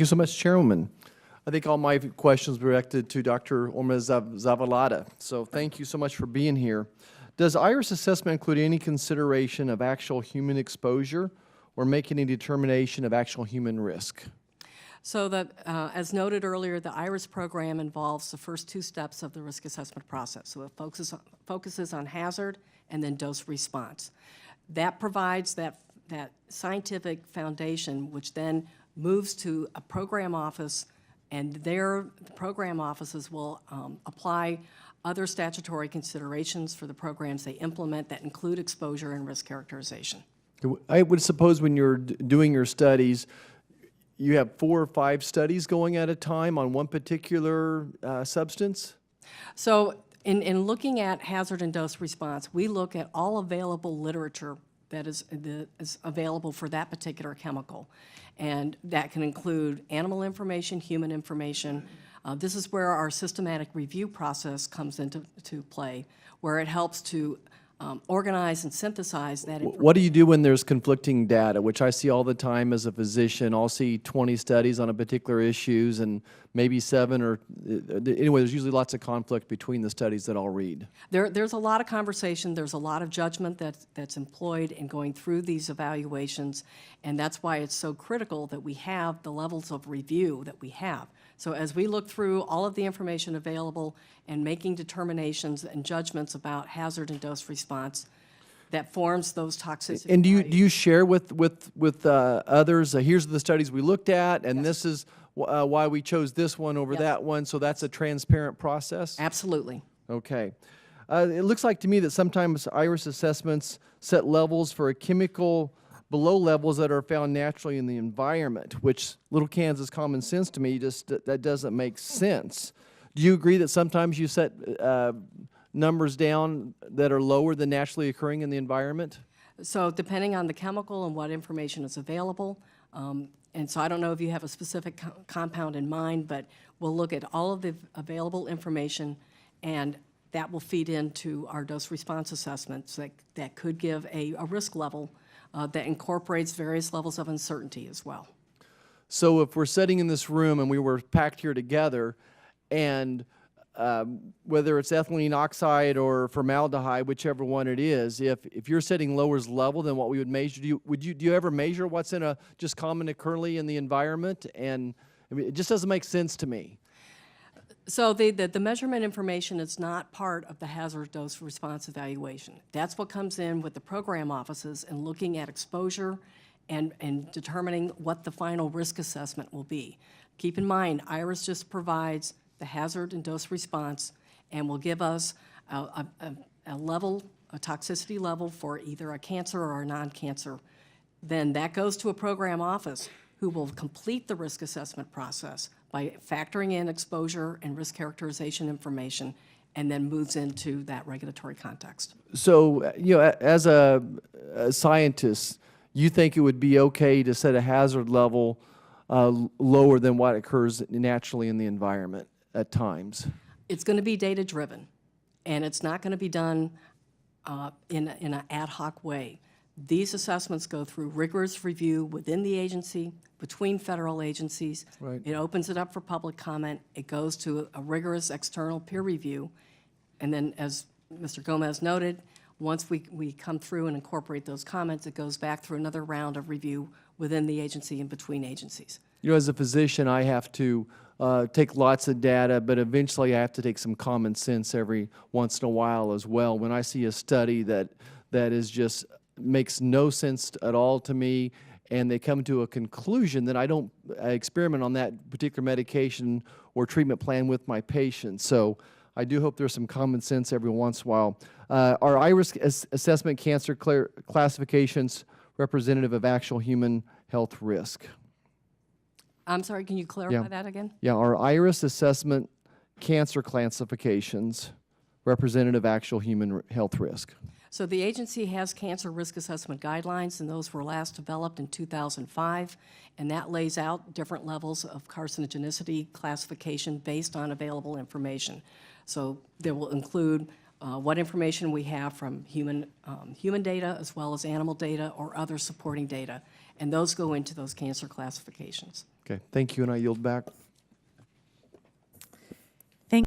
you so much, Chairwoman. I think all my questions were directed to Dr. Orma Zavaleta, so thank you so much for being here. Does IRIS assessment include any consideration of actual human exposure or make any determination of actual human risk? So that, as noted earlier, the IRIS program involves the first two steps of the risk assessment process. So it focuses on hazard and then dose response. That provides that scientific foundation, which then moves to a program office, and the program offices will apply other statutory considerations for the programs they implement that include exposure and risk characterization. I would suppose when you're doing your studies, you have 4 or 5 studies going at a time on one particular substance? So in looking at hazard and dose response, we look at all available literature that is available for that particular chemical. And that can include animal information, human information. This is where our systematic review process comes into play, where it helps to organize and synthesize that information. What do you do when there's conflicting data, which I see all the time as a physician? I'll see 20 studies on a particular issues and maybe 7 or, anyway, there's usually lots of conflict between the studies that I'll read. There's a lot of conversation, there's a lot of judgment that's employed in going through these evaluations, and that's why it's so critical that we have the levels of review that we have. So as we look through all of the information available and making determinations and judgments about hazard and dose response, that forms those toxicity. And do you share with others, here's the studies we looked at, and this is why we chose this one over that one, so that's a transparent process? Absolutely. Okay. It looks like to me that sometimes IRIS assessments set levels for a chemical below levels that are found naturally in the environment, which little Kansas common sense to me, that doesn't make sense. Do you agree that sometimes you set numbers down that are lower than naturally occurring in the environment? So depending on the chemical and what information is available, and so I don't know if you have a specific compound in mind, but we'll look at all of the available information, and that will feed into our dose response assessments that could give a risk level that incorporates various levels of uncertainty as well. So if we're sitting in this room and we were packed here together, and whether it's ethylene oxide or formaldehyde, whichever one it is, if you're setting lower level than what we would measure, do you ever measure what's in just common currently in the environment? And I mean, it just doesn't make sense to me. So the measurement information is not part of the hazard dose response evaluation. That's what comes in with the program offices and looking at exposure and determining what the final risk assessment will be. Keep in mind, IRIS just provides the hazard and dose response and will give us a toxicity level for either a cancer or a non-cancer. Then that goes to a program office who will complete the risk assessment process by factoring in exposure and risk characterization information, and then moves into that regulatory context. So, you know, as a scientist, you think it would be okay to set a hazard level lower than what occurs naturally in the environment at times? It's going to be data-driven, and it's not going to be done in an ad hoc way. These assessments go through rigorous review within the agency, between federal agencies. Right. It opens it up for public comment. It goes to a rigorous external peer review. And then, as Mr. Gomez noted, once we come through and incorporate those comments, it goes back through another round of review within the agency and between agencies. You know, as a physician, I have to take lots of data, but eventually I have to take some common sense every once in a while as well. When I see a study that is just makes no sense at all to me, and they come to a conclusion that I don't experiment on that particular medication or treatment plan with my patients. So I do hope there's some common sense every once in a while. Are IRIS assessment cancer classifications representative of actual human health risk? I'm sorry, can you clarify that again? Yeah, are IRIS assessment cancer classifications representative of actual human health risk? So the agency has cancer risk assessment guidelines, and those were last developed in 2005, and that lays out different levels of carcinogenicity classification based on available information. So they will include what information we have from human data as well as animal data or other supporting data. And those go into those cancer classifications. Okay, thank you, and I yield back.